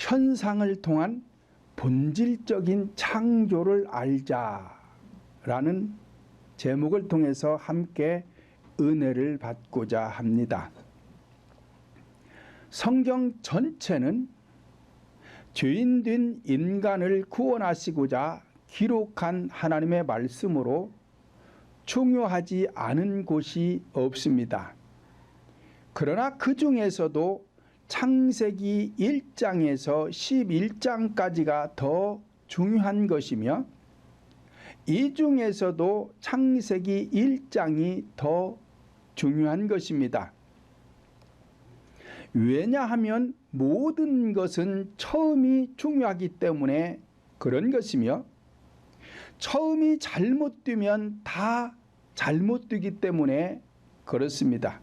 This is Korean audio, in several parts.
현상을 통한 본질적인 창조를 알자라는 제목을 통해서 함께 은혜를 받고자 합니다. 성경 전체는 죄인 된 인간을 구원하시고자 기록한 하나님의 말씀으로 중요하지 않은 곳이 없습니다. 그러나 그 중에서도 창세기 1장에서 11장까지가 더 중요한 것이며, 이 중에서도 창세기 1장이 더 중요한 것입니다. 왜냐하면 모든 것은 처음이 중요하기 때문에 그런 것이며, 처음이 잘못되면 다 잘못되기 때문에 그렇습니다.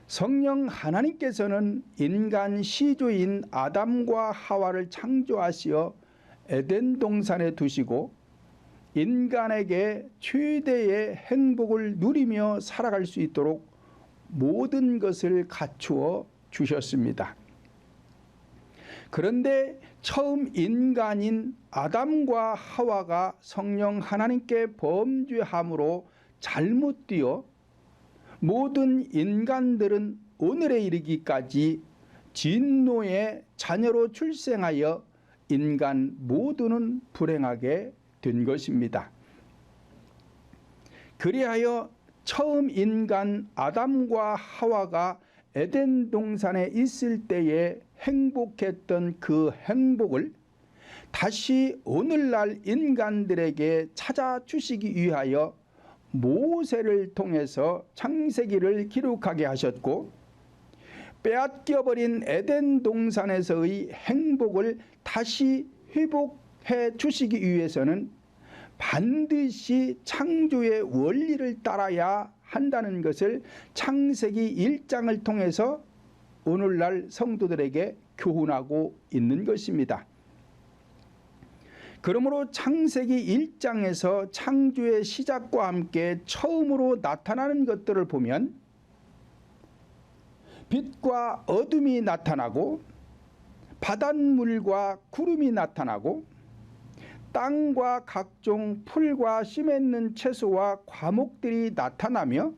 성령 하나님께서는 인간 시조인 아담과 하와를 창조하시어 에덴 동산에 두시고 인간에게 최대의 행복을 누리며 살아갈 수 있도록 모든 것을 갖추어 주셨습니다. 그런데 처음 인간인 아담과 하와가 성령 하나님께 범죄함으로 잘못되어 모든 인간들은 오늘에 이르기까지 진노의 자녀로 출생하여 인간 모두는 불행하게 된 것입니다. 그리하여 처음 인간 아담과 하와가 에덴 동산에 있을 때에 행복했던 그 행복을 다시 오늘날 인간들에게 찾아주시기 위하여 모세를 통해서 창세기를 기록하게 하셨고, 빼앗겨버린 에덴 동산에서의 행복을 다시 회복해 주시기 위해서는 반드시 창조의 원리를 따라야 한다는 것을 창세기 1장을 통해서 오늘날 성도들에게 교훈하고 있는 것입니다. 그러므로 창세기 1장에서 창조의 시작과 함께 처음으로 나타나는 것들을 보면 빛과 어둠이 나타나고, 바닷물과 구름이 나타나고, 땅과 각종 풀과 씨 맺는 채소와 과목들이 나타나며,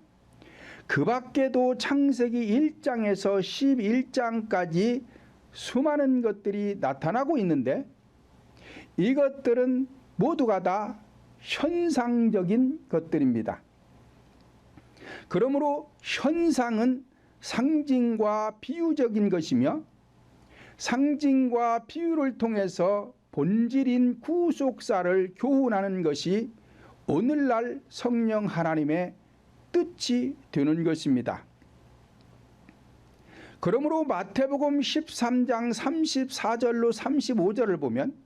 그 밖에도 창세기 1장에서 11장까지 수많은 것들이 나타나고 있는데, 이것들은 모두가 다 현상적인 것들입니다. 그러므로 현상은 상징과 비유적인 것이며, 상징과 비유를 통해서 본질인 구속사를 교훈하는 것이 오늘날 성령 하나님의 뜻이 되는 것입니다. 그러므로 마태복음 13장 34절로 35절을 보면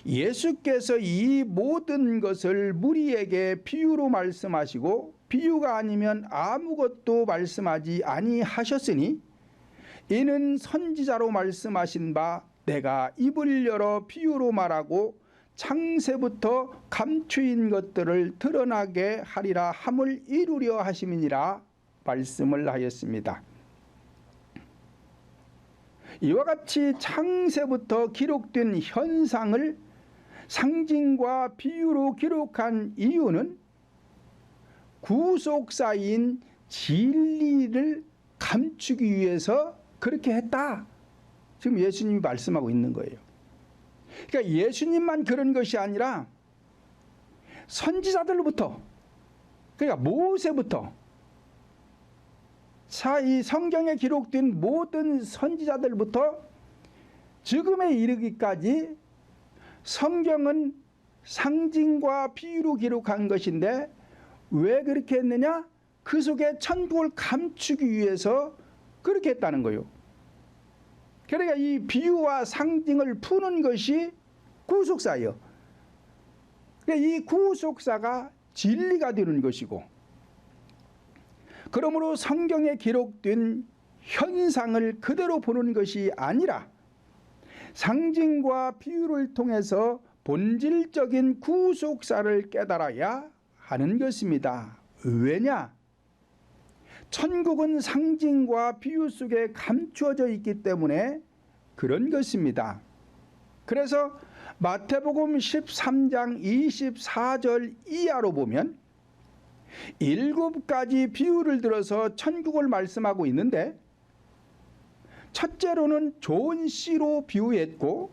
예수께서 이 모든 것을 무리에게 비유로 말씀하시고 비유가 아니면 아무것도 말씀하지 아니하셨으니, 이는 선지자로 말씀하신 바 내가 입을 열어 비유로 말하고 창세부터 감추인 것들을 드러나게 하리라 함을 이루려 하심이니라 말씀을 하였습니다. 이와 같이 창세부터 기록된 현상을 상징과 비유로 기록한 이유는 구속사인 진리를 감추기 위해서 그렇게 했다, 지금 예수님이 말씀하고 있는 거예요. 그러니까 예수님만 그런 것이 아니라 선지자들로부터, 그러니까 모세부터 이 성경에 기록된 모든 선지자들부터 지금에 이르기까지 성경은 상징과 비유로 기록한 것인데, 왜 그렇게 했느냐? 그 속에 천국을 감추기 위해서 그렇게 했다는 거예요. 그러니까 이 비유와 상징을 푸는 것이 구속사예요. 그러니까 이 구속사가 진리가 되는 것이고, 그러므로 성경에 기록된 현상을 그대로 보는 것이 아니라 상징과 비유를 통해서 본질적인 구속사를 깨달아야 하는 것입니다. 왜냐? 천국은 상징과 비유 속에 감추어져 있기 때문에 그런 것입니다. 그래서 마태복음 13장 24절 이하로 보면 7가지 비유를 들어서 천국을 말씀하고 있는데, 첫째로는 좋은 씨로 비유했고,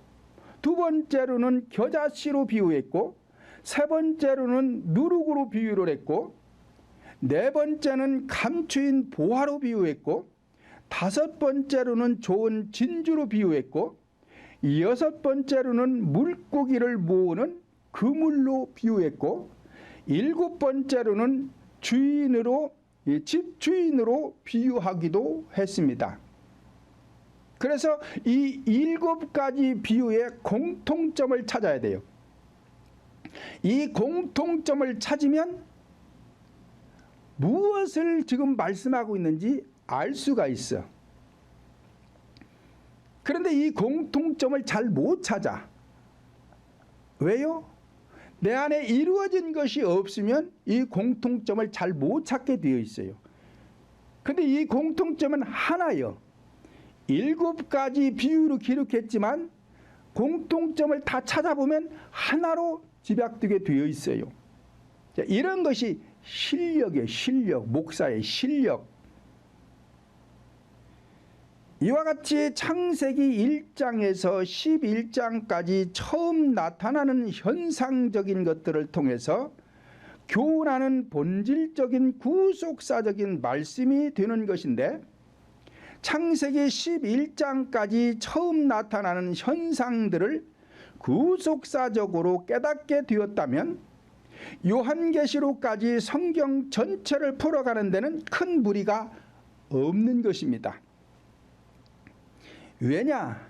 두 번째로는 겨자씨로 비유했고, 세 번째로는 누룩으로 비유를 했고, 네 번째는 감추인 보화로 비유했고, 다섯 번째로는 좋은 진주로 비유했고, 여섯 번째로는 물고기를 모으는 그물로 비유했고, 일곱 번째로는 집 주인으로 비유하기도 했습니다. 그래서 이 7가지 비유의 공통점을 찾아야 돼요. 이 공통점을 찾으면 무엇을 지금 말씀하고 있는지 알 수가 있어. 그런데 이 공통점을 잘 못 찾아. 왜요? 내 안에 이루어진 것이 없으면 이 공통점을 잘 못 찾게 되어 있어요. 그런데 이 공통점은 하나요. 7가지 비유로 기록했지만 공통점을 다 찾아보면 하나로 집약되게 되어 있어요. 자, 이런 것이 실력이에요. 실력, 목사의 실력. 이와 같이 창세기 1장에서 11장까지 처음 나타나는 현상적인 것들을 통해서 교훈하는 본질적인 구속사적인 말씀이 되는 것인데, 창세기 11장까지 처음 나타나는 현상들을 구속사적으로 깨닫게 되었다면 요한계시록까지 성경 전체를 풀어가는 데는 큰 무리가 없는 것입니다. 왜냐?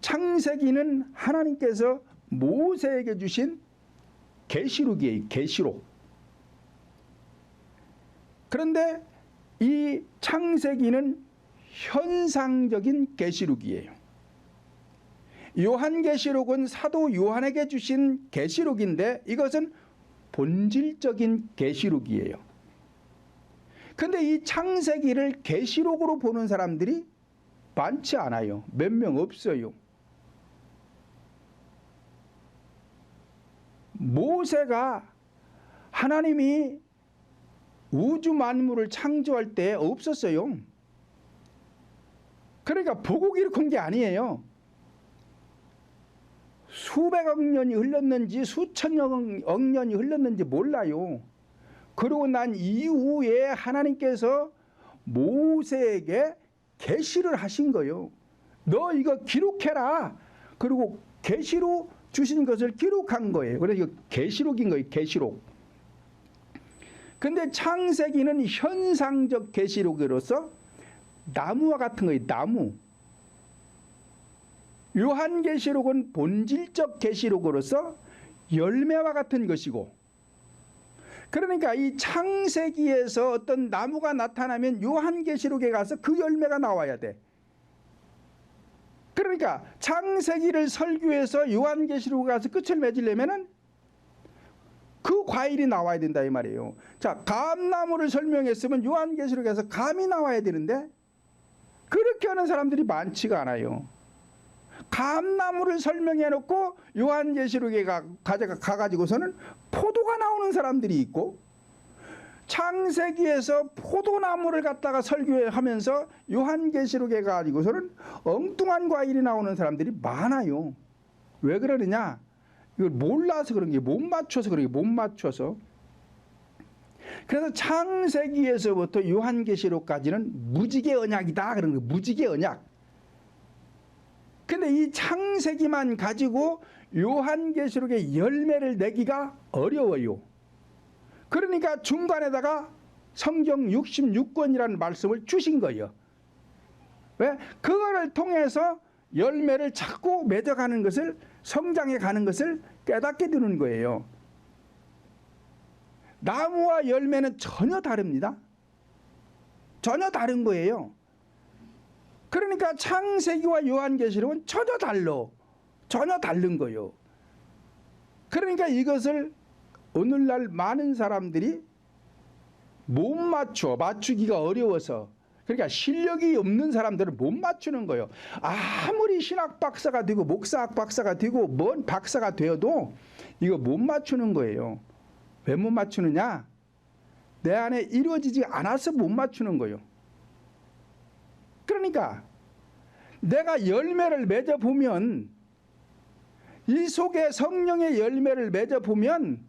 창세기는 하나님께서 모세에게 주신 계시록이에요. 계시록. 그런데 이 창세기는 현상적인 계시록이에요. 요한계시록은 사도 요한에게 주신 계시록인데 이것은 본질적인 계시록이에요. 그런데 이 창세기를 계시록으로 보는 사람들이 많지 않아요. 몇 명 없어요. 모세가 하나님이 우주 만물을 창조할 때 없었어요. 그러니까 보고 기록한 게 아니에요. 수백억 년이 흘렀는지 수천억 년이 흘렀는지 몰라요. 그러고 난 이후에 하나님께서 모세에게 계시를 하신 거예요. 너 이거 기록해라. 그리고 계시로 주신 것을 기록한 거예요. 그래서 이거 계시록인 거예요. 계시록. 근데 창세기는 현상적 계시록으로서 나무와 같은 거예요. 나무. 요한계시록은 본질적 계시록으로서 열매와 같은 것이고, 그러니까 이 창세기에서 어떤 나무가 나타나면 요한계시록에 가서 그 열매가 나와야 돼. 그러니까 창세기를 설교해서 요한계시록에 가서 끝을 맺으려면은 그 과일이 나와야 된다 이 말이에요. 자, 감나무를 설명했으면 요한계시록에서 감이 나와야 되는데 그렇게 하는 사람들이 많지가 않아요. 감나무를 설명해 놓고 요한계시록에 가가지고서는 포도가 나오는 사람들이 있고, 창세기에서 포도나무를 갖다가 설교하면서 요한계시록에 가지고서는 엉뚱한 과일이 나오는 사람들이 많아요. 왜 그러느냐? 이걸 몰라서 그런 게, 못 맞춰서 그런 게, 못 맞춰서. 그래서 창세기에서부터 요한계시록까지는 무지개 언약이다 그런 거예요. 무지개 언약. 근데 이 창세기만 가지고 요한계시록의 열매를 내기가 어려워요. 그러니까 중간에다가 성경 66권이라는 말씀을 주신 거예요. 왜? 그거를 통해서 열매를 찾고 맺어가는 것을, 성장해 가는 것을 깨닫게 되는 거예요. 나무와 열매는 전혀 다릅니다. 전혀 다른 거예요. 그러니까 창세기와 요한계시록은 전혀 다른 거예요. 그러니까 이것을 오늘날 많은 사람들이 못 맞추기가 어려워서 그러니까 실력이 없는 사람들은 못 맞추는 거예요. 아무리 신학 박사가 되고 목사학 박사가 되고 뭔 박사가 되어도 이거 못 맞추는 거예요. 왜 못 맞추느냐? 내 안에 이루어지지 않아서 못 맞추는 거예요. 그러니까 내가 열매를 맺어보면, 이 속에 성령의 열매를 맺어보면,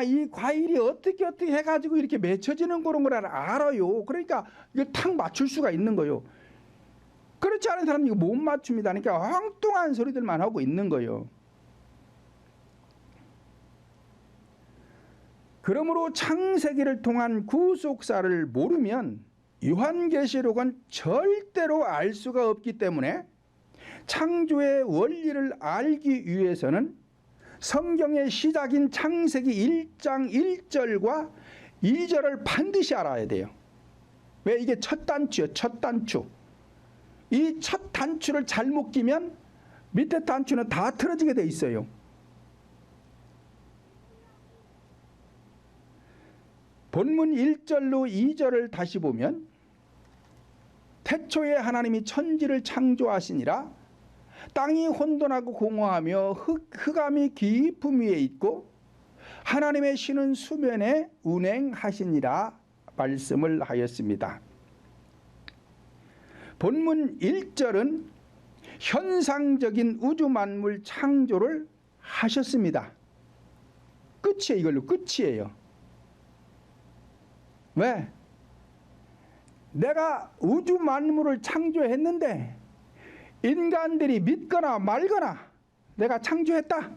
이 과일이 어떻게 해가지고 이렇게 맺혀지는 그런 걸 알아요. 그러니까 이거 탁 맞출 수가 있는 거예요. 그렇지 않은 사람은 이거 못 맞춥니다. 그러니까 엉뚱한 소리들만 하고 있는 거예요. 그러므로 창세기를 통한 구속사를 모르면 요한계시록은 절대로 알 수가 없기 때문에 창조의 원리를 알기 위해서는 성경의 시작인 창세기 1장 1절과 2절을 반드시 알아야 돼요. 왜? 이게 첫 단추예요. 첫 단추. 이 첫 단추를 잘못 끼면 밑에 단추는 다 틀어지게 돼 있어요. 본문 1절로 2절을 다시 보면, 태초에 하나님이 천지를 창조하시니라. 땅이 혼돈하고 공허하며 흑암이 깊음 위에 있고 하나님의 신은 수면에 운행하시니라 말씀을 하였습니다. 본문 1절은 현상적인 우주 만물 창조를 하셨습니다. 끝이에요. 이걸로 끝이에요. 왜? 내가 우주 만물을 창조했는데 인간들이 믿거나 말거나 내가 창조했다.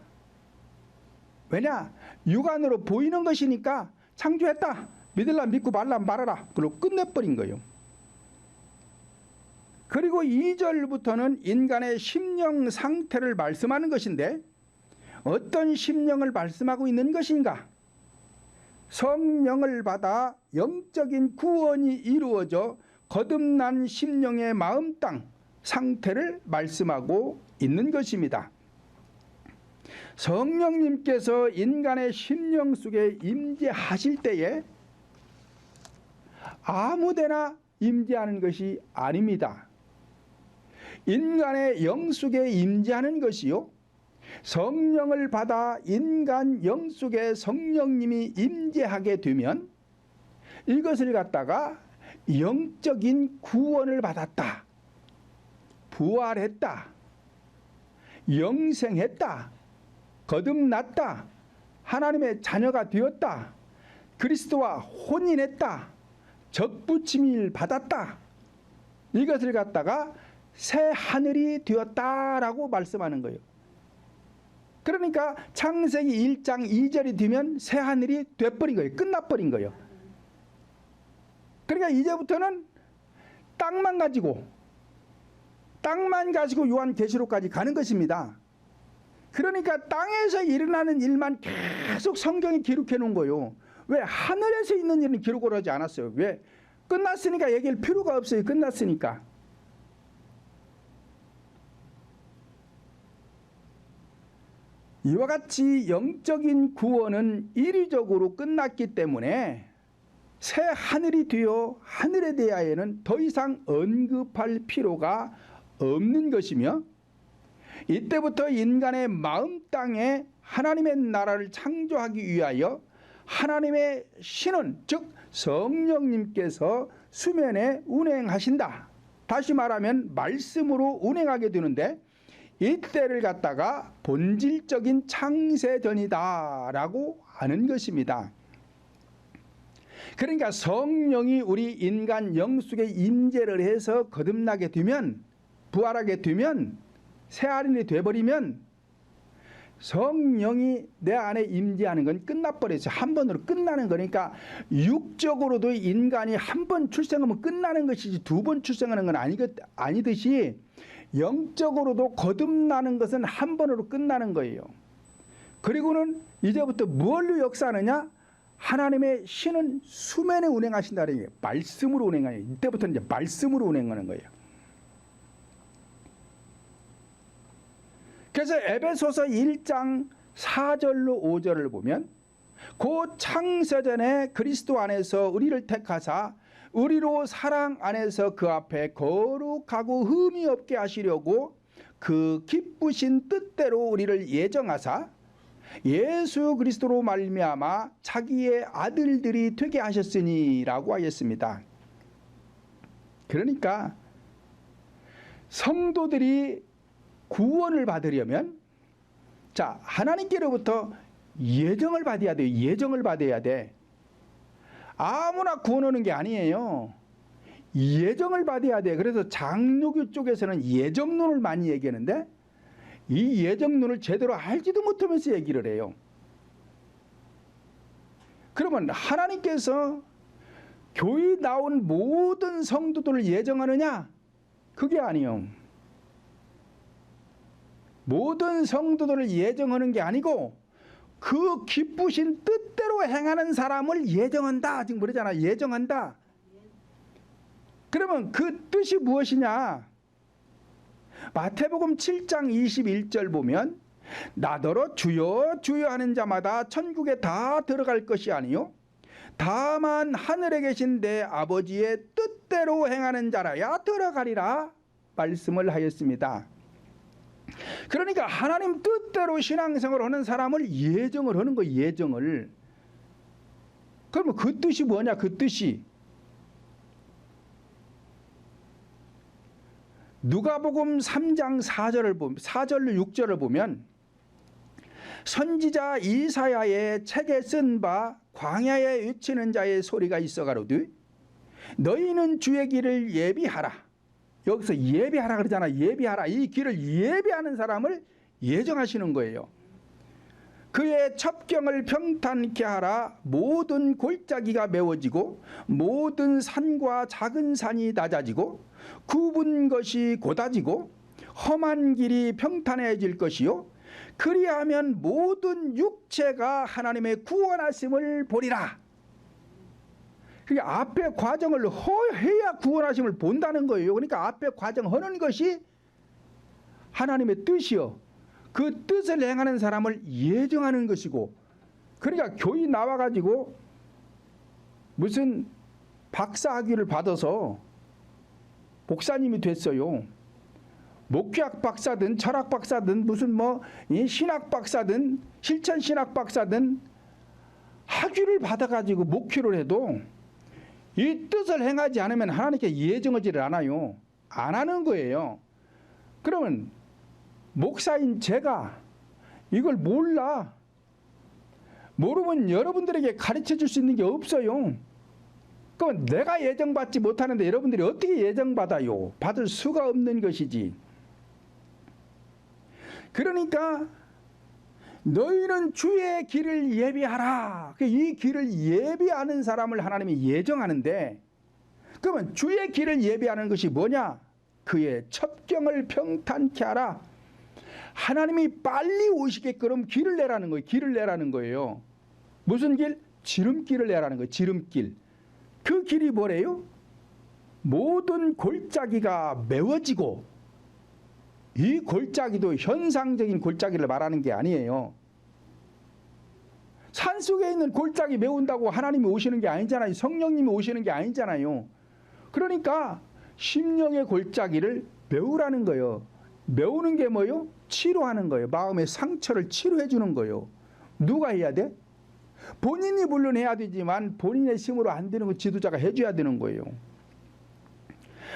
왜냐? 육안으로 보이는 것이니까 창조했다. 믿을라 믿고 말라 말아라. 그걸로 끝내버린 거예요. 그리고 2절부터는 인간의 심령 상태를 말씀하는 것인데, 어떤 심령을 말씀하고 있는 것인가? 성령을 받아 영적인 구원이 이루어져 거듭난 심령의 마음 땅 상태를 말씀하고 있는 것입니다. 성령님께서 인간의 심령 속에 임재하실 때에 아무데나 임재하는 것이 아닙니다. 인간의 영 속에 임재하는 것이요, 성령을 받아 인간 영 속에 성령님이 임재하게 되면 이것을 갖다가 영적인 구원을 받았다, 부활했다, 영생했다, 거듭났다, 하나님의 자녀가 되었다, 그리스도와 혼인했다, 적부침을 받았다, 이것을 갖다가 새 하늘이 되었다라고 말씀하는 거예요. 그러니까 창세기 1장 2절이 되면 새 하늘이 돼버린 거예요. 끝나버린 거예요. 그러니까 이제부터는 땅만 가지고 요한계시록까지 가는 것입니다. 그러니까 땅에서 일어나는 일만 계속 성경이 기록해 놓은 거예요. 왜? 하늘에서 있는 일은 기록을 하지 않았어요. 왜? 끝났으니까 얘기할 필요가 없어요. 끝났으니까. 이와 같이 영적인 구원은 이리적으로 끝났기 때문에 새 하늘이 되어 하늘에 대하여는 더 이상 언급할 필요가 없는 것이며, 이때부터 인간의 마음 땅에 하나님의 나라를 창조하기 위하여 하나님의 신은, 즉 성령님께서 수면에 운행하신다. 다시 말하면 말씀으로 운행하게 되는데, 이때를 갖다가 본질적인 창세전이다라고 하는 것입니다. 그러니까 성령이 우리 인간 영 속에 임재를 해서 거듭나게 되면, 부활하게 되면, 새하늘이 되어버리면 성령이 내 안에 임재하는 건 끝나버렸어요. 한 번으로 끝나는 거니까, 육적으로도 인간이 한 번 출생하면 끝나는 것이지 두 번 출생하는 건 아니듯이 영적으로도 거듭나는 것은 한 번으로 끝나는 거예요. 그리고는 이제부터 무엇로 역사하느냐? 하나님의 신은 수면에 운행하신다는 얘기예요. 말씀으로 운행하는, 이때부터는 이제 말씀으로 운행하는 거예요. 그래서 에베소서 1장 4절로 5절을 보면, 곧 창세전에 그리스도 안에서 우리를 택하사 우리로 사랑 안에서 그 앞에 거룩하고 흠이 없게 하시려고 그 기쁘신 뜻대로 우리를 예정하사 예수 그리스도로 말미암아 자기의 아들들이 되게 하셨으니라고 하였습니다. 그러니까 성도들이 구원을 받으려면 자, 하나님께로부터 예정을 받아야 돼요. 예정을 받아야 돼. 아무나 구원하는 게 아니에요. 예정을 받아야 돼. 그래서 장로교 쪽에서는 예정론을 많이 얘기하는데 이 예정론을 제대로 알지도 못하면서 얘기를 해요. 그러면 하나님께서 교회 나온 모든 성도들을 예정하느냐? 그게 아니에요. 모든 성도들을 예정하는 게 아니고 그 기쁘신 뜻대로 행하는 사람을 예정한다. 지금 그러잖아. 예정한다. 그러면 그 뜻이 무엇이냐? 마태복음 7장 21절 보면 나더러 주여 주여 하는 자마다 천국에 다 들어갈 것이 아니요 다만 하늘에 계신 내 아버지의 뜻대로 행하는 자라야 들어가리라 말씀을 하였습니다. 그러니까 하나님 뜻대로 신앙생활을 하는 사람을 예정을 하는 거예요. 예정을. 그러면 그 뜻이 뭐냐? 그 뜻이 누가복음 3장 4절을 6절을 보면 선지자 이사야의 책에 쓴 바 광야에 외치는 자의 소리가 있어 가로되 너희는 주의 길을 예비하라. 여기서 예비하라 그러잖아. 예비하라. 이 길을 예비하는 사람을 예정하시는 거예요. 그의 첩경을 평탄케 하라. 모든 골짜기가 메워지고 모든 산과 작은 산이 낮아지고 굽은 것이 곧아지고 험한 길이 평탄해질 것이요 그리하면 모든 육체가 하나님의 구원하심을 보리라. 그게 앞에 과정을 해야 구원하심을 본다는 거예요. 그러니까 앞에 과정하는 것이 하나님의 뜻이요. 그 뜻을 행하는 사람을 예정하는 것이고, 그러니까 교회 나와가지고 무슨 박사학위를 받아서 목사님이 됐어요. 목회학 박사든 철학 박사든 무슨 신학 박사든 실천 신학 박사든 학위를 받아가지고 목회를 해도 이 뜻을 행하지 않으면 하나님께 예정하지를 않아요. 안 하는 거예요. 그러면 목사인 제가 이걸 몰라. 모르면 여러분들에게 가르쳐 줄 수 있는 게 없어요. 그럼 내가 예정받지 못하는데 여러분들이 어떻게 예정받아요? 받을 수가 없는 것이지. 그러니까 너희는 주의 길을 예비하라. 이 길을 예비하는 사람을 하나님이 예정하는데, 그러면 주의 길을 예비하는 것이 뭐냐? 그의 첩경을 평탄케 하라. 하나님이 빨리 오시게끔 길을 내라는 거예요. 길을 내라는 거예요. 무슨 길? 지름길을 내라는 거예요. 지름길. 그 길이 뭐래요? 모든 골짜기가 메워지고, 이 골짜기도 현상적인 골짜기를 말하는 게 아니에요. 산속에 있는 골짜기 메운다고 하나님이 오시는 게 아니잖아요. 성령님이 오시는 게 아니잖아요. 그러니까 심령의 골짜기를 메우라는 거예요. 메우는 게 뭐예요? 치료하는 거예요. 마음의 상처를 치료해 주는 거예요. 누가 해야 돼? 본인이 물론 해야 되지만 본인의 힘으로 안 되는 거 지도자가 해줘야 되는 거예요.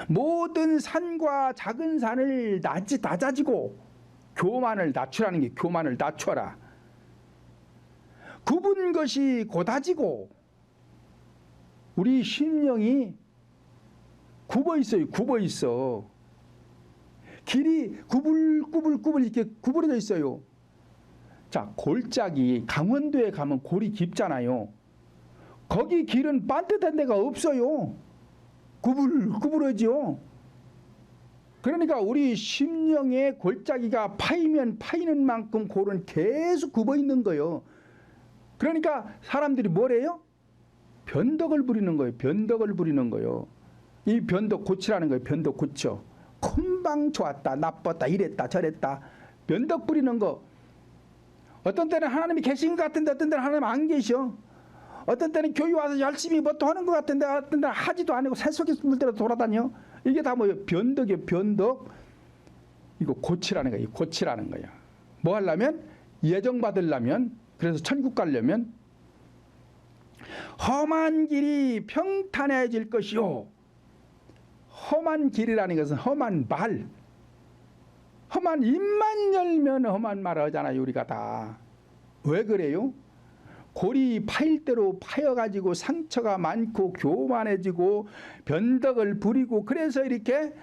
모든 산과 작은 산을 낮아지고 교만을 낮추라는 게 교만을 낮춰라. 굽은 것이 곧아지고, 우리 심령이 굽어 있어요. 굽어 있어. 길이 구불구불 이렇게 구부러져 있어요. 자, 골짜기 강원도에 가면 골이 깊잖아요. 거기 길은 반듯한 데가 없어요. 구부러지요. 그러니까 우리 심령의 골짜기가 파이면 파이는 만큼 골은 계속 굽어 있는 거예요. 그러니까 사람들이 뭐래요? 변덕을 부리는 거예요. 변덕을 부리는 거예요. 이 변덕 고치라는 거예요. 변덕 고쳐. 금방 좋았다, 나빴다, 이랬다, 저랬다. 변덕 부리는 거. 어떤 때는 하나님이 계신 것 같은데 어떤 때는 하나님 안 계셔. 어떤 때는 교회 와서 열심히 뭐 또 하는 것 같은데 어떤 때는 하지도 않고 새속에 물대로 돌아다녀. 이게 다 뭐예요? 변덕이에요. 변덕. 이거 고치라는 거예요. 고치라는 거예요. 뭐 하려면? 예정 받으려면, 그래서 천국 가려면 험한 길이 평탄해질 것이요. 험한 길이라는 것은 험한 말, 험한 입만 열면 험한 말 하잖아요. 우리가 다. 왜 그래요? 골이 파일 대로 파여가지고 상처가 많고 교만해지고 변덕을 부리고, 그래서 이렇게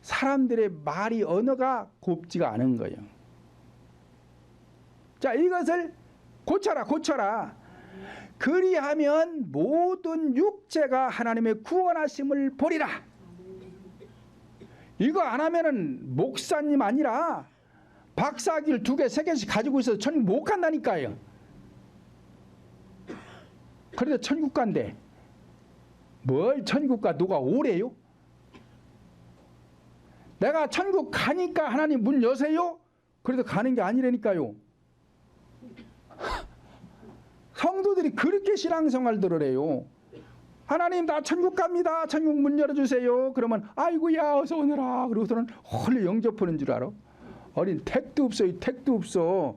사람들의 말이 언어가 곱지가 않은 거예요. 자, 이것을 고쳐라, 고쳐라. 그리하면 모든 육체가 하나님의 구원하심을 보리라. 이거 안 하면은 목사님 아니라 박사학위를 2개, 3개씩 가지고 있어서 천국 못 간다니까요. 그래도 천국 간대. 뭘 천국 가? 누가 오래요? 내가 천국 가니까 하나님 문 여세요? 그래도 가는 게 아니라니까요. 성도들이 그렇게 신앙생활들을 해요. 하나님 나 천국 갑니다. 천국 문 열어주세요. 그러면 아이고야 어서 오너라. 그러고서는 홀리 영접하는 줄 알아. 어린 택도 없어요. 택도 없어.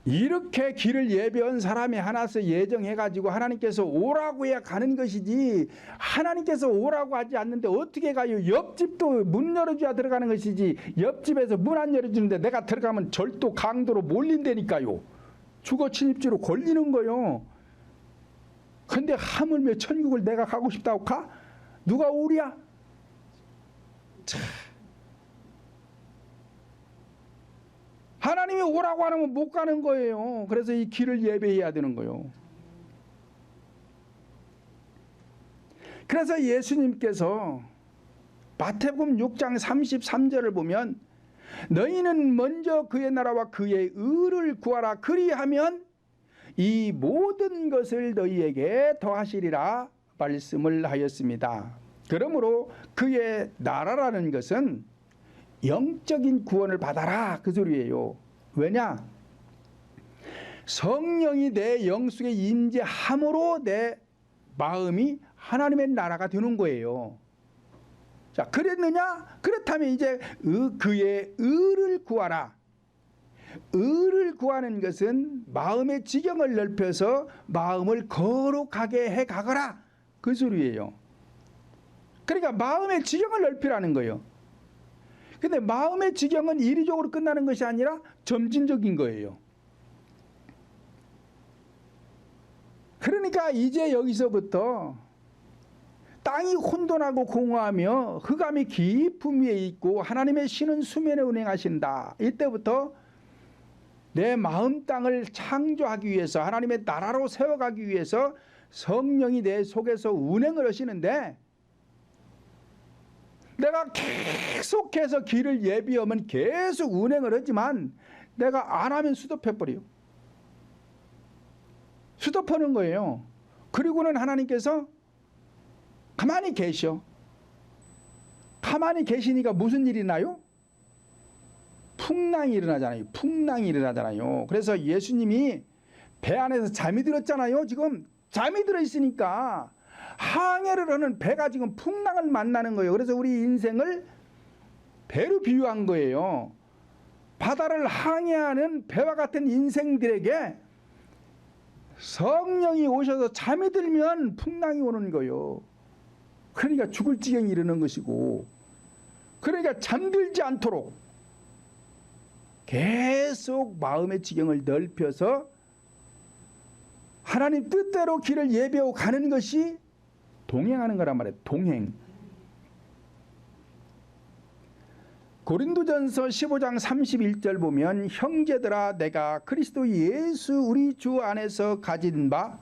이렇게 길을 예배한 사람이 하나서 예정해가지고 하나님께서 오라고 해야 가는 것이지, 하나님께서 오라고 하지 않는데 어떻게 가요? 옆집도 문 열어줘야 들어가는 것이지, 옆집에서 문 안 열어주는데 내가 들어가면 절도 강도로 몰린다니까요. 주거 침입죄로 걸리는 거요. 근데 하물며 천국을 내가 가고 싶다고 가? 누가 오랴? 참. 하나님이 오라고 하면 못 가는 거예요. 그래서 이 길을 예배해야 되는 거예요. 그래서 예수님께서 마태복음 6장 33절을 보면 너희는 먼저 그의 나라와 그의 의를 구하라. 그리하면 이 모든 것을 너희에게 더하시리라 말씀을 하였습니다. 그러므로 그의 나라라는 것은 영적인 구원을 받아라 그 소리예요. 왜냐? 성령이 내 영속에 임재함으로 내 마음이 하나님의 나라가 되는 거예요. 자, 그랬느냐? 그렇다면 이제 그의 의를 구하라. 의를 구하는 것은 마음의 지경을 넓혀서 마음을 거룩하게 해 가거라 그 소리예요. 그러니까 마음의 지경을 넓히라는 거예요. 근데 마음의 지경은 이리적으로 끝나는 것이 아니라 점진적인 거예요. 그러니까 이제 여기서부터 땅이 혼돈하고 공허하며 흑암이 깊음 위에 있고 하나님의 신은 수면에 운행하신다. 이때부터 내 마음 땅을 창조하기 위해서, 하나님의 나라로 세워가기 위해서 성령이 내 속에서 운행을 하시는데, 내가 계속해서 길을 예비하면 계속 운행을 하지만 내가 안 하면 스톱해버려요. 스톱하는 거예요. 그리고는 하나님께서 가만히 계셔. 가만히 계시니까 무슨 일이 나요? 풍랑이 일어나잖아요. 풍랑이 일어나잖아요. 그래서 예수님이 배 안에서 잠이 들었잖아요. 지금 잠이 들어 있으니까 항해를 하는 배가 지금 풍랑을 만나는 거예요. 그래서 우리 인생을 배로 비유한 거예요. 바다를 항해하는 배와 같은 인생들에게 성령이 오셔서 잠이 들면 풍랑이 오는 거예요. 그러니까 죽을 지경이 이르는 것이고, 그러니까 잠들지 않도록 계속 마음의 지경을 넓혀서 하나님 뜻대로 길을 예배하고 가는 것이 동행하는 거란 말이에요. 동행. 고린도전서 15장 31절 보면 형제들아 내가 그리스도 예수 우리 주 안에서 가진 바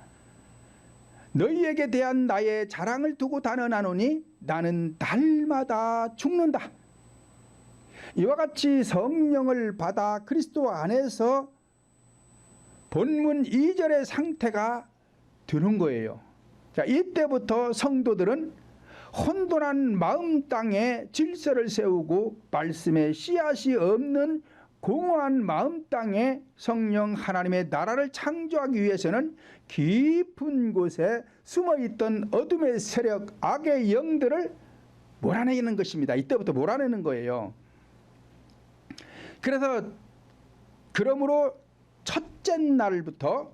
너희에게 대한 나의 자랑을 두고 단언하노니 나는 날마다 죽는다. 이와 같이 성령을 받아 그리스도 안에서 본문 2절의 상태가 되는 거예요. 자, 이때부터 성도들은 혼돈한 마음 땅에 질서를 세우고 말씀에 씨앗이 없는 공허한 마음 땅에 성령 하나님의 나라를 창조하기 위해서는 깊은 곳에 숨어있던 어둠의 세력, 악의 영들을 몰아내는 것입니다. 이때부터 몰아내는 거예요. 그러므로 첫째 날부터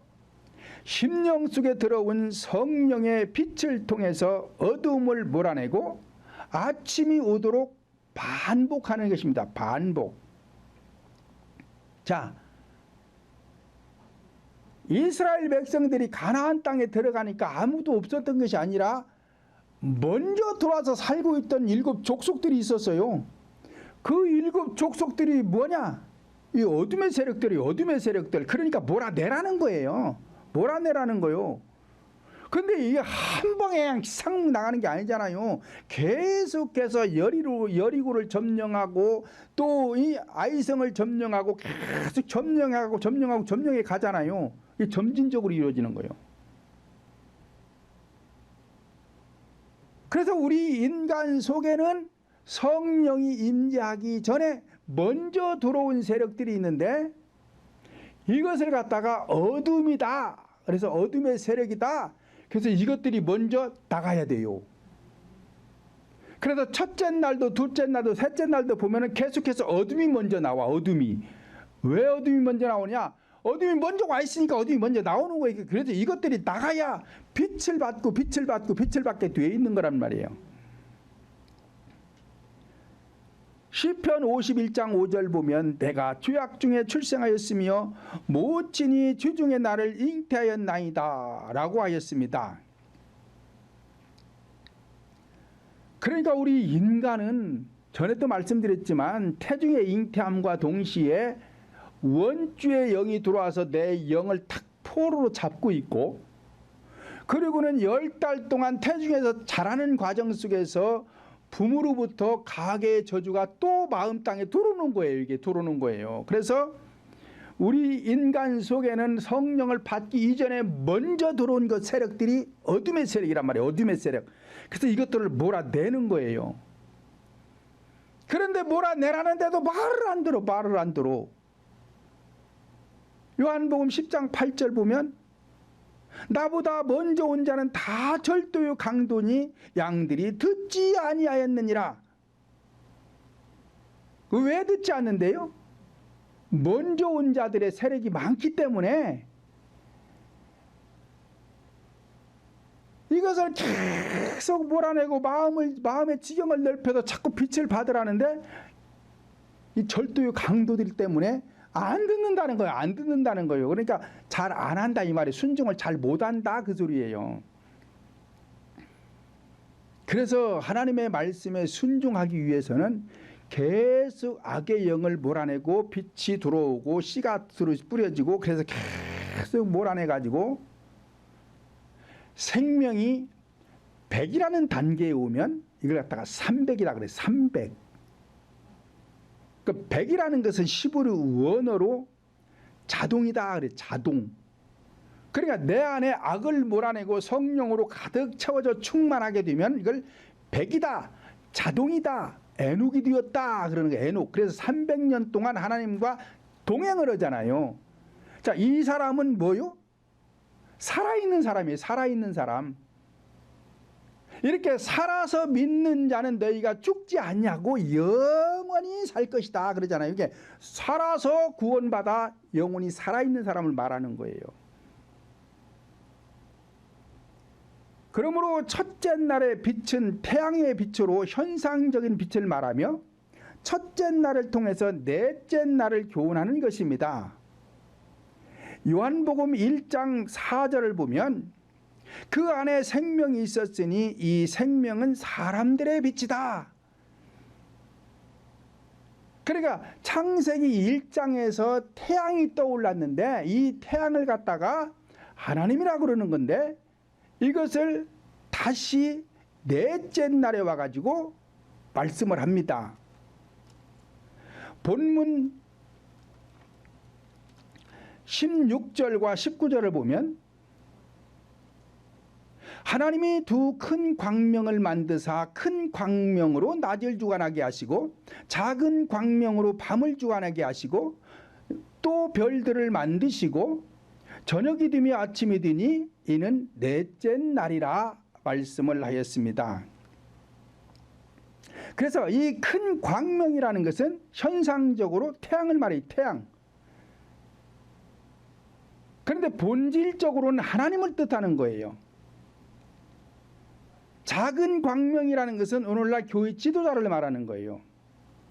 심령 속에 들어온 성령의 빛을 통해서 어두움을 몰아내고 아침이 오도록 반복하는 것입니다. 반복. 자, 이스라엘 백성들이 가나안 땅에 들어가니까 아무도 없었던 것이 아니라 먼저 들어와서 살고 있던 7 족속들이 있었어요. 그 7 족속들이 뭐냐? 이 어둠의 세력들이 어둠의 세력들, 그러니까 몰아내라는 거예요. 몰아내라는 거요. 근데 이게 한 방에 그냥 싹 나가는 게 아니잖아요. 계속해서 여리고를 점령하고 또 이 아이성을 점령하고 계속 점령해 가잖아요. 이게 점진적으로 이루어지는 거예요. 그래서 우리 인간 속에는 성령이 임재하기 전에 먼저 들어온 세력들이 있는데 이것을 갖다가 어둠이다. 그래서 어둠의 세력이다. 그래서 이것들이 먼저 나가야 돼요. 그래서 첫째 날도 둘째 날도 셋째 날도 보면은 계속해서 어둠이 먼저 나와. 어둠이. 왜 어둠이 먼저 나오냐? 어둠이 먼저 와 있으니까 어둠이 먼저 나오는 거예요. 그래서 이것들이 나가야 빛을 받게 돼 있는 거란 말이에요. 시편 51장 5절 보면 내가 죄악 중에 출생하였으며 모친이 주중에 나를 잉태하였나이다 라고 하였습니다. 그러니까 우리 인간은 전에도 말씀드렸지만 태중의 잉태함과 동시에 원주의 영이 들어와서 내 영을 탁 포로로 잡고 있고, 그리고는 10달 동안 태중에서 자라는 과정 속에서 부모로부터 가계의 저주가 또 마음 땅에 들어오는 거예요. 이게 들어오는 거예요. 그래서 우리 인간 속에는 성령을 받기 이전에 먼저 들어온 그 세력들이 어둠의 세력이란 말이에요. 어둠의 세력. 그래서 이것들을 몰아내는 거예요. 그런데 몰아내라는데도 말을 안 들어. 요한복음 10장 8절 보면 나보다 먼저 온 자는 다 절도요 강도니 양들이 듣지 아니하였느니라. 왜 듣지 않는데요? 먼저 온 자들의 세력이 많기 때문에 이것을 계속 몰아내고 마음의 지경을 넓혀서 자꾸 빛을 받으라는데 이 절도요 강도들 때문에 안 듣는다는 거예요. 안 듣는다는 거예요. 그러니까 잘 안 한다 이 말이에요. 순종을 잘 못한다 그 소리예요. 그래서 하나님의 말씀에 순종하기 위해서는 계속 악의 영을 몰아내고 빛이 들어오고 씨가 뿌려지고, 그래서 계속 몰아내가지고 생명이 100이라는 단계에 오면 이걸 갖다가 300이라 그래. 300. 그 100이라는 것은 히브리 원어로 자동이다 그래. 자동. 그러니까 내 안에 악을 몰아내고 성령으로 가득 채워져 충만하게 되면 이걸 100이다, 자동이다, 에녹이 되었다 그러는 거예요. 에녹. 그래서 300년 동안 하나님과 동행을 하잖아요. 자, 이 사람은 뭐요? 살아있는 사람이에요. 살아있는 사람. 이렇게 살아서 믿는 자는 너희가 죽지 않냐고 영원히 살 것이다 그러잖아요. 이게 살아서 구원받아 영원히 살아있는 사람을 말하는 거예요. 그러므로 첫째 날의 빛은 태양의 빛으로 현상적인 빛을 말하며 첫째 날을 통해서 넷째 날을 교훈하는 것입니다. 요한복음 1장 4절을 보면 그 안에 생명이 있었으니 이 생명은 사람들의 빛이다. 그러니까 창세기 1장에서 태양이 떠올랐는데 이 태양을 갖다가 하나님이라고 그러는 건데 이것을 다시 넷째 날에 와가지고 말씀을 합니다. 본문 16절과 19절을 보면 하나님이 두 큰 광명을 만드사 큰 광명으로 낮을 주관하게 하시고 작은 광명으로 밤을 주관하게 하시고 또 별들을 만드시고 저녁이 되며 아침이 되니 이는 넷째 날이라 말씀을 하였습니다. 그래서 이 큰 광명이라는 것은 현상적으로 태양을 말해요. 태양. 그런데 본질적으로는 하나님을 뜻하는 거예요. 작은 광명이라는 것은 오늘날 교회 지도자를 말하는 거예요.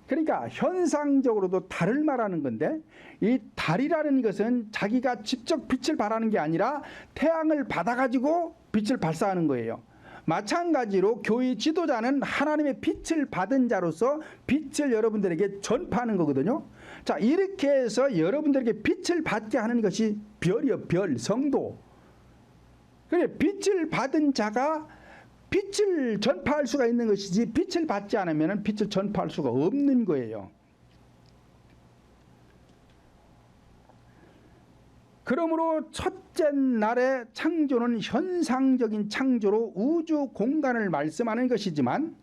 그러니까 현상적으로도 달을 말하는 건데 이 달이라는 것은 자기가 직접 빛을 발하는 게 아니라 태양을 받아가지고 빛을 발사하는 거예요. 마찬가지로 교회 지도자는 하나님의 빛을 받은 자로서 빛을 여러분들에게 전파하는 거거든요. 자, 이렇게 해서 여러분들에게 빛을 받게 하는 것이 별이요. 별, 성도. 그래, 빛을 받은 자가 빛을 전파할 수가 있는 것이지 빛을 받지 않으면 빛을 전파할 수가 없는 거예요. 그러므로 첫째 날의 창조는 현상적인 창조로 우주 공간을 말씀하는 것이지만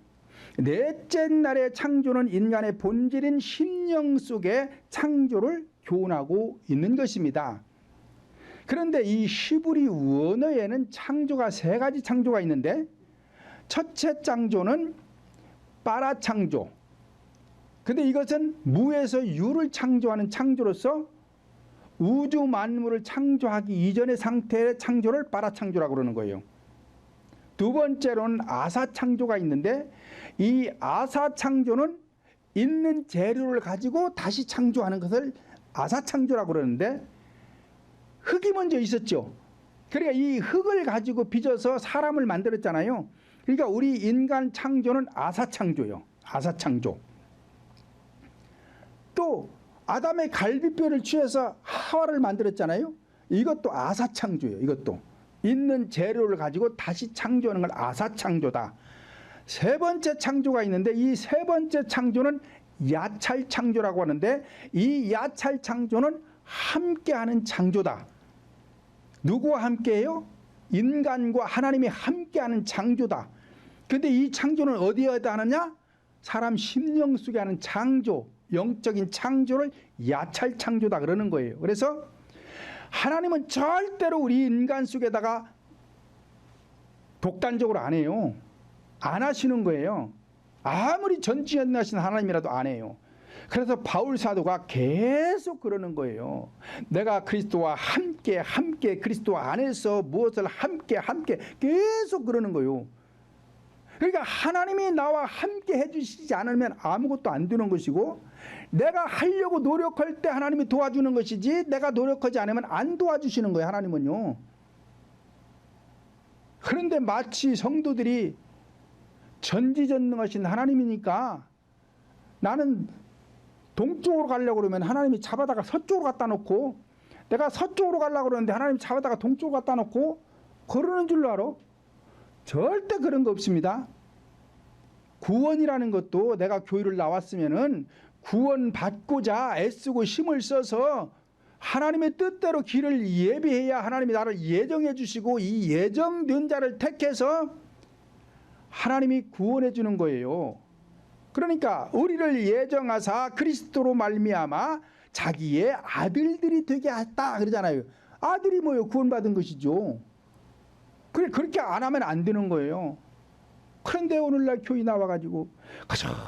넷째 날의 창조는 인간의 본질인 심령 속의 창조를 교훈하고 있는 것입니다. 그런데 이 히브리 원어에는 창조가 세 가지 창조가 있는데 첫째 창조는 빠라 창조. 근데 이것은 무에서 유를 창조하는 창조로서 우주 만물을 창조하기 이전의 상태의 창조를 빠라 창조라고 그러는 거예요. 두 번째로는 아사 창조가 있는데 이 아사 창조는 있는 재료를 가지고 다시 창조하는 것을 아사 창조라고 그러는데 흙이 먼저 있었죠. 그러니까 이 흙을 가지고 빚어서 사람을 만들었잖아요. 그러니까 우리 인간 창조는 아사 창조요. 아사 창조. 또 아담의 갈비뼈를 취해서 하와를 만들었잖아요. 이것도 아사 창조예요. 이것도 있는 재료를 가지고 다시 창조하는 걸 아사 창조다. 세 번째 창조가 있는데 이 세 번째 창조는 야찰 창조라고 하는데 이 야찰 창조는 함께하는 창조다. 누구와 함께해요? 인간과 하나님이 함께하는 창조다. 근데 이 창조는 어디에다 하느냐? 사람 심령 속에 하는 창조, 영적인 창조를 야찰 창조다 그러는 거예요. 그래서 하나님은 절대로 우리 인간 속에다가 독단적으로 안 해요. 안 하시는 거예요. 아무리 전지전능하신 하나님이라도 안 해요. 그래서 바울 사도가 계속 그러는 거예요. 내가 그리스도와 함께 그리스도 안에서 무엇을 함께 계속 그러는 거예요. 그러니까 하나님이 나와 함께 해주시지 않으면 아무것도 안 되는 것이고 내가 하려고 노력할 때 하나님이 도와주는 것이지 내가 노력하지 않으면 안 도와주시는 거예요. 하나님은요. 그런데 마치 성도들이 전지전능하신 하나님이니까 나는 동쪽으로 가려고 그러면 하나님이 잡아다가 서쪽으로 갖다 놓고 내가 서쪽으로 가려고 그러는데 하나님이 잡아다가 동쪽으로 갖다 놓고 그러는 줄로 알아? 절대 그런 거 없습니다. 구원이라는 것도 내가 교회를 나왔으면은 구원 받고자 애쓰고 힘을 써서 하나님의 뜻대로 길을 예비해야 하나님이 나를 예정해 주시고 이 예정된 자를 택해서 하나님이 구원해 주는 거예요. 그러니까 우리를 예정하사 그리스도로 말미암아 자기의 아들들이 되게 했다 그러잖아요. 아들이 뭐예요? 구원받은 것이죠. 그래, 그렇게 안 하면 안 되는 거예요. 그런데 오늘날 교회 나와가지고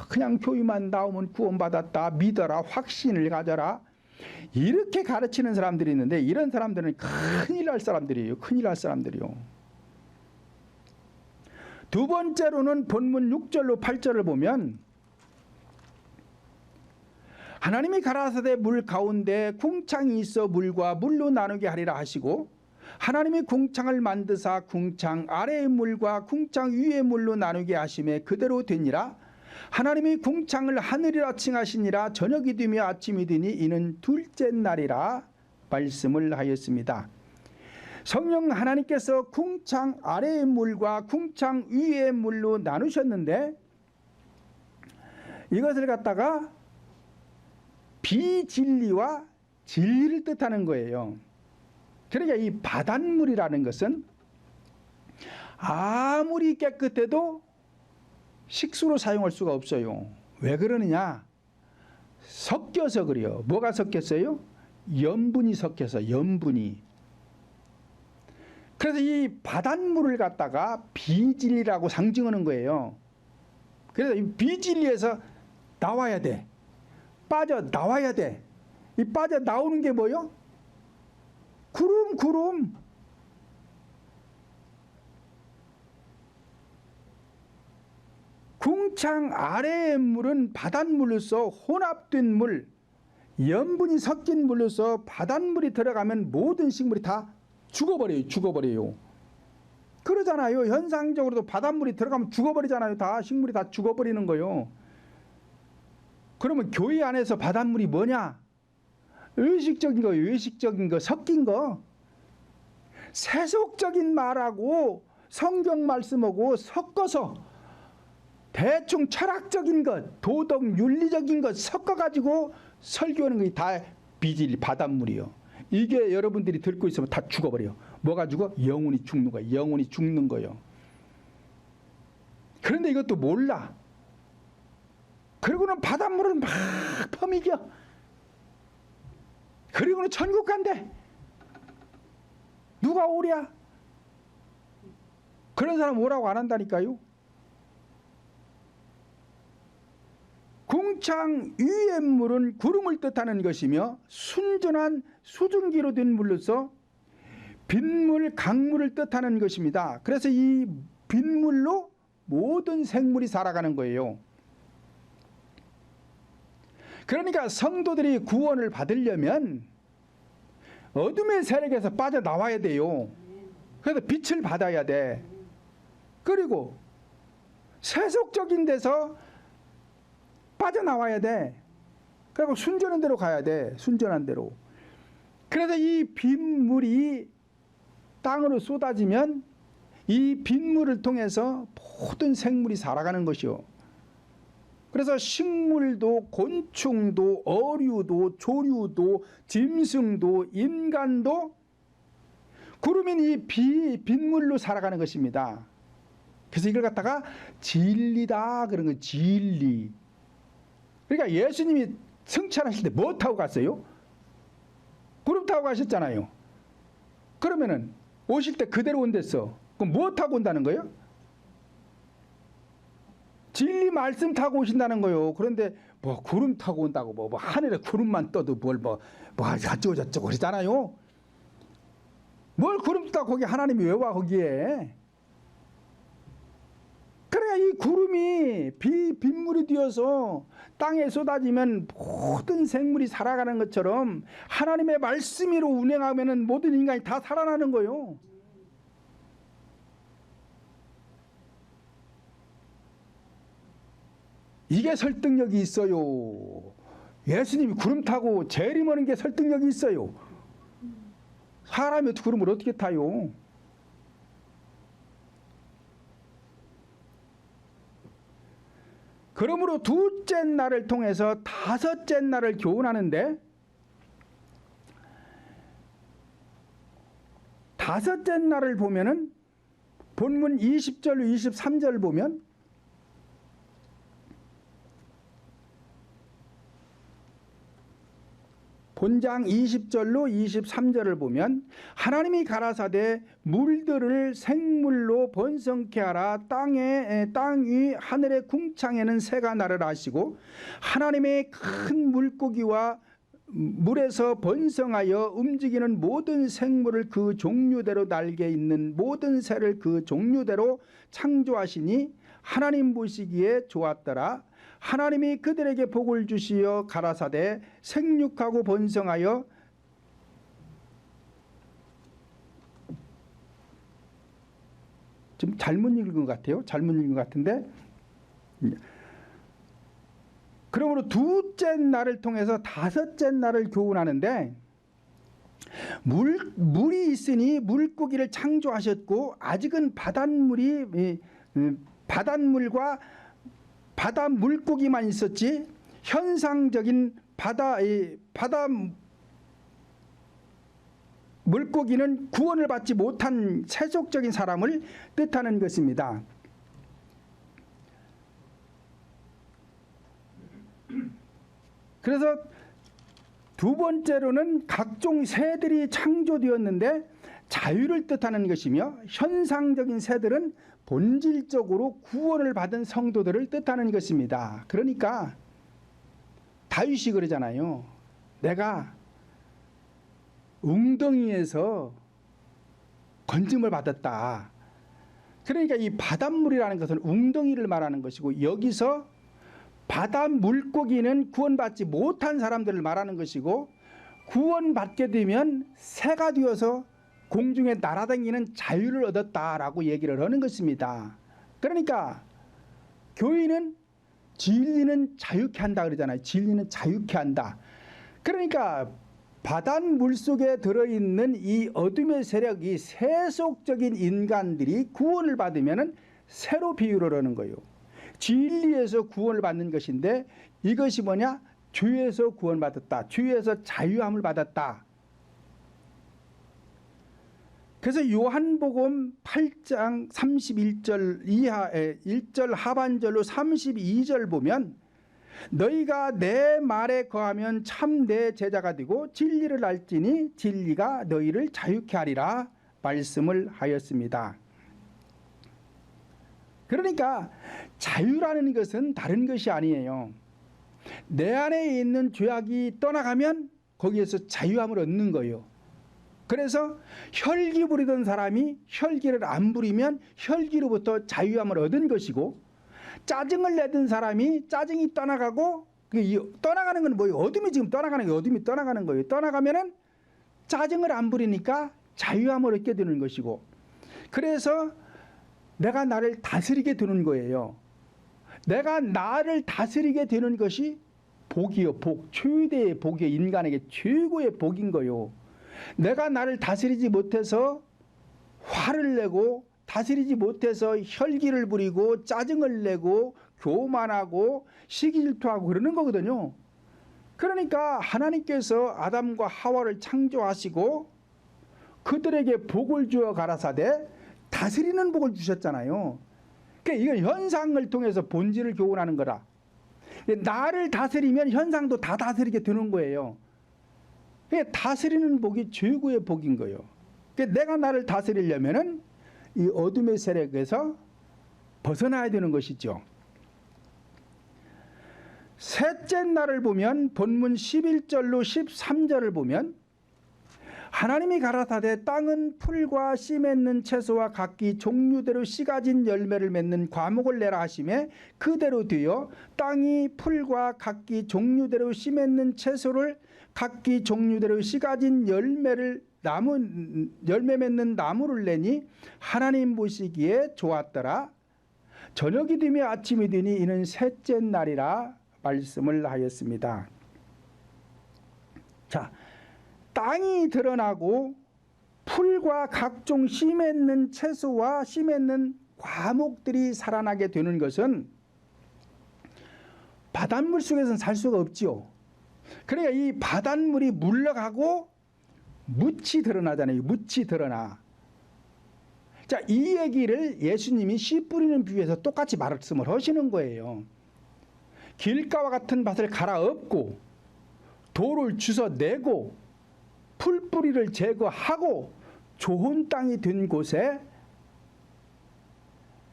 그냥 교회만 나오면 구원받았다 믿어라 확신을 가져라 이렇게 가르치는 사람들이 있는데 이런 사람들은 큰일 날 사람들이에요. 큰일 날 사람들이요. 두 번째로는 본문 6절로 8절을 보면 하나님이 가라사대 물 가운데 궁창이 있어 물과 물로 나누게 하리라 하시고 하나님이 궁창을 만드사 궁창 아래의 물과 궁창 위의 물로 나누게 하심에 그대로 되니라. 하나님이 궁창을 하늘이라 칭하시니라. 저녁이 되며 아침이 되니 이는 둘째 날이라 말씀을 하였습니다. 성령 하나님께서 궁창 아래의 물과 궁창 위의 물로 나누셨는데 이것을 갖다가 비진리와 진리를 뜻하는 거예요. 그러니까 이 바닷물이라는 것은 아무리 깨끗해도 식수로 사용할 수가 없어요. 왜 그러느냐? 섞여서 그래요. 뭐가 섞였어요? 염분이 섞여서, 염분이. 그래서 이 바닷물을 갖다가 비진리라고 상징하는 거예요. 그래서 이 비진리에서 나와야 돼. 빠져나와야 돼. 이 빠져나오는 게 뭐요? 구름. 궁창 아래의 물은 바닷물로서 혼합된 물, 염분이 섞인 물로서 바닷물이 들어가면 모든 식물이 다 죽어버려요. 그러잖아요. 현상적으로도 바닷물이 들어가면 죽어버리잖아요. 다 식물이 다 죽어버리는 거요. 그러면 교회 안에서 바닷물이 뭐냐? 의식적인 거, 외식적인 거, 섞인 거. 세속적인 말하고 성경 말씀하고 섞어서 대충 철학적인 것, 도덕, 윤리적인 것 섞어가지고 설교하는 게 다 비질 바닷물이요. 이게 여러분들이 듣고 있으면 다 죽어버려요. 뭐가 죽어? 영혼이 죽는 거예요. 영혼이 죽는 거예요. 그런데 이것도 몰라. 그리고는 바닷물을 막 퍼미겨. 그리고는 천국 간대. 누가 오랴? 그런 사람 오라고 안 한다니까요. 궁창 위의 물은 구름을 뜻하는 것이며 순전한 수증기로 된 물로서 빗물, 강물을 뜻하는 것입니다. 그래서 이 빗물로 모든 생물이 살아가는 거예요. 그러니까 성도들이 구원을 받으려면 어둠의 세력에서 빠져나와야 돼요. 그래서 빛을 받아야 돼. 그리고 세속적인 데서 빠져나와야 돼. 그리고 순전한 데로 가야 돼. 순전한 데로. 그래서 이 빗물이 땅으로 쏟아지면 이 빗물을 통해서 모든 생물이 살아가는 것이요. 그래서 식물도 곤충도 어류도 조류도 짐승도 인간도 구름인 이 빗물로 살아가는 것입니다. 그래서 이걸 갖다가 진리다 그런 거, 진리. 그러니까 예수님이 승천하실 때 뭐 타고 갔어요? 구름 타고 가셨잖아요. 그러면은 오실 때 그대로 온댔어. 그럼 뭐 타고 온다는 거예요? 진리 말씀 타고 오신다는 거예요. 그런데 뭐 구름 타고 온다고 뭐 하늘에 구름만 떠도 뭘 어쩌고 저쩌고 그러잖아요. 뭘 구름 타고 거기 하나님이 왜 와 거기에? 그래야 이 구름이 빗물이 되어서 땅에 쏟아지면 모든 생물이 살아가는 것처럼 하나님의 말씀으로 운행하면 모든 인간이 다 살아나는 거예요. 이게 설득력이 있어요. 예수님이 구름 타고 재림하는 게 설득력이 있어요. 사람이 구름을 어떻게 타요? 그러므로 둘째 날을 통해서 다섯째 날을 교훈하는데, 다섯째 날을 보면은 본문 20절 23절 보면 본장 20절로 23절을 보면 하나님이 가라사대 물들을 생물로 번성케 하라. 땅 위 하늘의 궁창에는 새가 나르라 하시고 하나님의 큰 물고기와 물에서 번성하여 움직이는 모든 생물을 그 종류대로 날개 있는 모든 새를 그 종류대로 창조하시니 하나님 보시기에 좋았더라. 하나님이 그들에게 복을 주시어 가라사대 생육하고 번성하여 좀 잘못 읽은 것 같아요. 잘못 읽은 것 같은데 그러므로 둘째 날을 통해서 다섯째 날을 교훈하는데 물이 있으니 물고기를 창조하셨고 아직은 바닷물과 바다 물고기만 있었지 현상적인 바다 물고기는 구원을 받지 못한 세속적인 사람을 뜻하는 것입니다. 그래서 두 번째로는 각종 새들이 창조되었는데 자유를 뜻하는 것이며, 현상적인 새들은 본질적으로 구원을 받은 성도들을 뜻하는 것입니다. 그러니까 다윗이 그러잖아요. 내가 웅덩이에서 건짐을 받았다. 그러니까 이 바닷물이라는 것은 웅덩이를 말하는 것이고, 여기서 바다 물고기는 구원받지 못한 사람들을 말하는 것이고, 구원받게 되면 새가 되어서 공중에 날아다니는 자유를 얻었다라고 얘기를 하는 것입니다. 그러니까 교회는 진리는 자유케 한다 그러잖아요. 진리는 자유케 한다. 그러니까 바닷물 속에 들어있는 이 어둠의 세력이 세속적인 인간들이 구원을 받으면 새로 비유를 하는 거예요. 진리에서 구원을 받는 것인데, 이것이 뭐냐? 주에서 구원받았다. 주에서 자유함을 받았다. 그래서 요한복음 8장 31절 이하에 1절 하반절로 32절 보면, 너희가 내 말에 거하면 참 내 제자가 되고 진리를 알지니 진리가 너희를 자유케 하리라 말씀을 하였습니다. 그러니까 자유라는 것은 다른 것이 아니에요. 내 안에 있는 죄악이 떠나가면 거기에서 자유함을 얻는 거예요. 그래서 혈기 부리던 사람이 혈기를 안 부리면 혈기로부터 자유함을 얻은 것이고, 짜증을 내던 사람이 짜증이 떠나가고, 떠나가는 건 뭐예요? 어둠이 지금 떠나가는 거예요. 어둠이 떠나가는 거예요. 떠나가면은 짜증을 안 부리니까 자유함을 얻게 되는 것이고, 그래서 내가 나를 다스리게 되는 거예요. 내가 나를 다스리게 되는 것이 복이요. 복. 최대의 복이요. 인간에게 최고의 복인 거요. 내가 나를 다스리지 못해서 화를 내고, 다스리지 못해서 혈기를 부리고 짜증을 내고 교만하고 시기질투하고 그러는 거거든요. 그러니까 하나님께서 아담과 하와를 창조하시고 그들에게 복을 주어 가라사대 다스리는 복을 주셨잖아요. 그러니까 이건 현상을 통해서 본질을 교훈하는 거라. 나를 다스리면 현상도 다 다스리게 되는 거예요. 다스리는 복이 최고의 복인 거예요. 내가 나를 다스리려면은 이 어둠의 세력에서 벗어나야 되는 것이죠. 셋째 날을 보면 본문 11절로 13절을 보면, 하나님이 가라사대 땅은 풀과 씨 맺는 채소와 각기 종류대로 씨 가진 열매를 맺는 과목을 내라 하시매 그대로 되어 땅이 풀과 각기 종류대로 씨 맺는 채소를 각기 종류대로 씨 가진 열매 맺는 나무를 내니 하나님 보시기에 좋았더라. 저녁이 되며 아침이 되니 이는 셋째 날이라 말씀을 하였습니다. 자, 땅이 드러나고 풀과 각종 씨 맺는 채소와 씨 맺는 과목들이 살아나게 되는 것은 바닷물 속에서는 살 수가 없지요. 그러니까 이 바닷물이 물러가고 묻이 드러나잖아요. 묻이 드러나. 자, 이 얘기를 예수님이 씨 뿌리는 비유에서 똑같이 말씀을 하시는 거예요. 길가와 같은 밭을 갈아엎고 돌을 주워내고 풀뿌리를 제거하고 좋은 땅이 된 곳에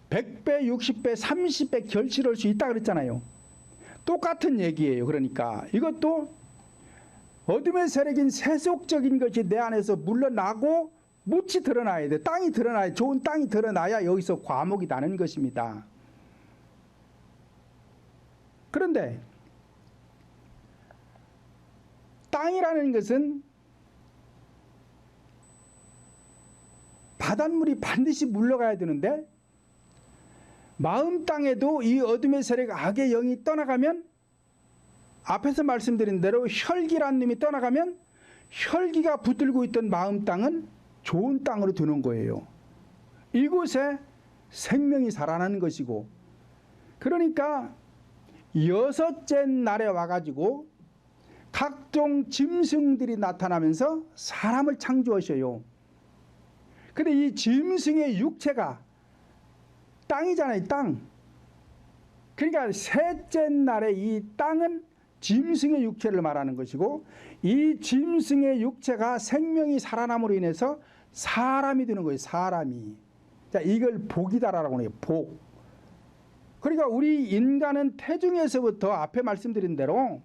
100배, 60배, 30배 결실할 수 있다 그랬잖아요. 똑같은 얘기예요. 그러니까 이것도 어둠의 세력인 세속적인 것이 내 안에서 물러나고 묻이 드러나야 돼. 땅이 드러나야, 좋은 땅이 드러나야 여기서 과목이 나는 것입니다. 그런데 땅이라는 것은 바닷물이 반드시 물러가야 되는데, 마음 땅에도 이 어둠의 세력 악의 영이 떠나가면, 앞에서 말씀드린 대로 혈기란 놈이 떠나가면 혈기가 붙들고 있던 마음 땅은 좋은 땅으로 드는 거예요. 이곳에 생명이 살아나는 것이고, 그러니까 여섯째 날에 와가지고 각종 짐승들이 나타나면서 사람을 창조하셔요. 근데 이 짐승의 육체가 땅이잖아요, 땅. 그러니까 셋째 날에 이 땅은 짐승의 육체를 말하는 것이고, 이 짐승의 육체가 생명이 살아남으로 인해서 사람이 되는 거예요, 사람이. 자, 이걸 복이다라고 해요, 복. 그러니까 우리 인간은 태중에서부터 앞에 말씀드린 대로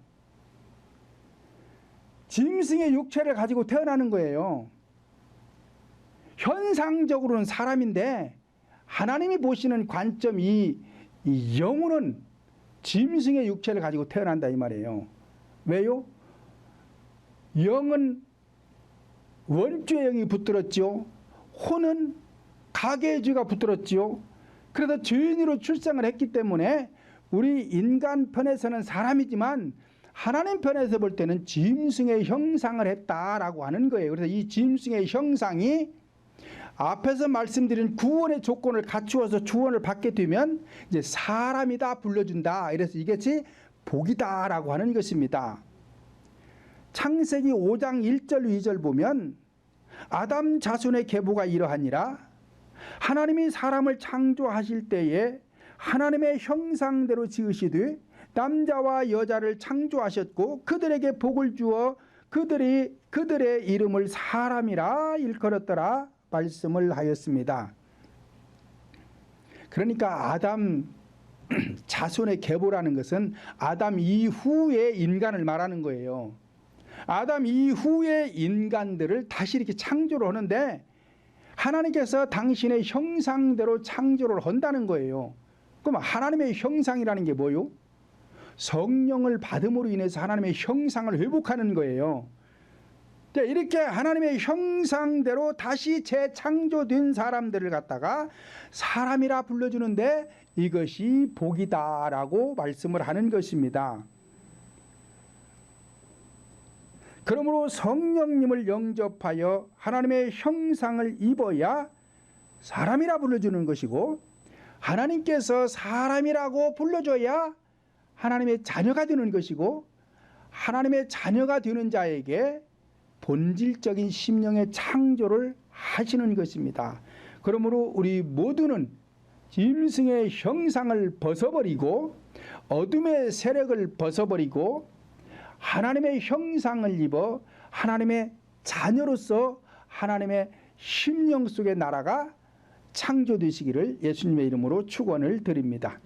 짐승의 육체를 가지고 태어나는 거예요. 현상적으로는 사람인데 하나님이 보시는 관점, 이 영혼은 짐승의 육체를 가지고 태어난다 이 말이에요. 왜요? 영은 원주의 영이 붙들었죠. 혼은 가계의 주가 붙들었죠. 그래서 죄인으로 출생을 했기 때문에 우리 인간 편에서는 사람이지만 하나님 편에서 볼 때는 짐승의 형상을 했다라고 하는 거예요. 그래서 이 짐승의 형상이 앞에서 말씀드린 구원의 조건을 갖추어서 구원을 받게 되면 이제 사람이다 불러준다. 이래서 이것이 복이다라고 하는 것입니다. 창세기 5장 1절 2절 보면 아담 자손의 계보가 이러하니라. 하나님이 사람을 창조하실 때에 하나님의 형상대로 지으시되 남자와 여자를 창조하셨고 그들에게 복을 주어 그들의 이름을 사람이라 일컬었더라 말씀을 하였습니다. 그러니까 아담 자손의 계보라는 것은 아담 이후의 인간을 말하는 거예요. 아담 이후의 인간들을 다시 이렇게 창조를 하는데 하나님께서 당신의 형상대로 창조를 한다는 거예요. 그럼 하나님의 형상이라는 게 뭐요? 성령을 받음으로 인해서 하나님의 형상을 회복하는 거예요. 이렇게 하나님의 형상대로 다시 재창조된 사람들을 갖다가 사람이라 불러주는데 이것이 복이다라고 말씀을 하는 것입니다. 그러므로 성령님을 영접하여 하나님의 형상을 입어야 사람이라 불러주는 것이고, 하나님께서 사람이라고 불러줘야 하나님의 자녀가 되는 것이고, 하나님의 자녀가 되는 자에게 본질적인 심령의 창조를 하시는 것입니다. 그러므로 우리 모두는 짐승의 형상을 벗어버리고 어둠의 세력을 벗어버리고 하나님의 형상을 입어 하나님의 자녀로서 하나님의 심령 속의 나라가 창조되시기를 예수님의 이름으로 축원을 드립니다.